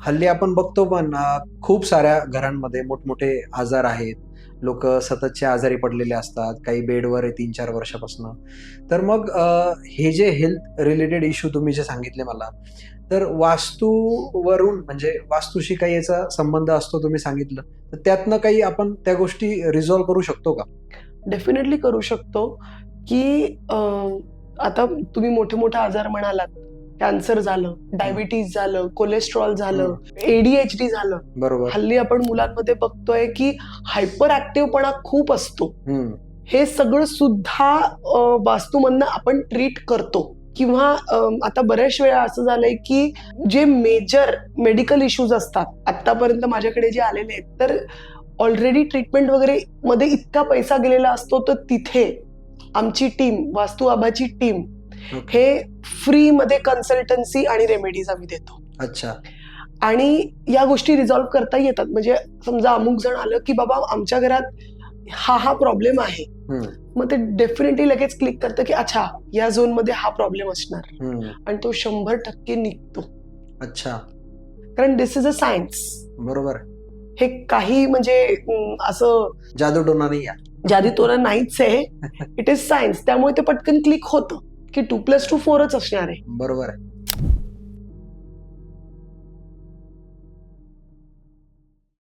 हल्ली आपण बघतो पण खूप साऱ्या घरांमध्ये मोठमोठे आजार आहेत. लोक सततचे आजारी पडलेले असतात. काही बेडवर आहे 3-4 वर्षापासून. तर मग हे जे हेल्थ रिलेटेड इश्यू तुम्ही जे सांगितले मला, तर वास्तूवरून म्हणजे वास्तूशी काही याचा संबंध असतो तुम्ही सांगितलं. तर त्यातनं काही आपण त्या गोष्टी रिझॉल्व्ह करू शकतो का? डेफिनेटली करू शकतो की आता तुम्ही मोठे मोठे आजार म्हणालात, कॅन्सर झालं, डायबिटीज झालं, कोलेस्ट्रॉल झालं, ADHD झालं. बरोबर. हल्ली आपण मुलांमध्ये बघतोय की हायपर ऍक्टिव्हपणा खूप असतो. हे सगळं सुद्धा वास्तूमधनं आपण ट्रीट करतो. किंवा आता बऱ्याच वेळा असं झालंय की जे मेजर मेडिकल इश्यूज असतात आतापर्यंत माझ्याकडे जे आलेले आहेत, तर ऑलरेडी ट्रीटमेंट वगैरे मध्ये इतका पैसा गेलेला असतो, तर तिथे आमची टीम, वास्तू आबाची टीम, हे फ्री मध्ये कन्सल्टन्सी आणि रेमेडीज आम्ही देतो. अच्छा. आणि या गोष्टी रिझॉल्व्ह करता येतात. म्हणजे समजा अमुक जण आलं की बाबा आमच्या घरात हा प्रॉब्लेम आहे, मग ते डेफिनेटली लगेच क्लिक करतं की अच्छा, या झोन मध्ये हा प्रॉब्लेम असणार, आणि तो 100% निघतो. अच्छा. कारण दिस इज अ सायन्स. बरोबर. हे काही म्हणजे असं जादू टोना नाही आहे. जादी तोरा नाहीच आहे. It is science. त्यामुळे ते पटकन क्लिक होतं की 2+2 4च असणार आहे. बरोबर आहे.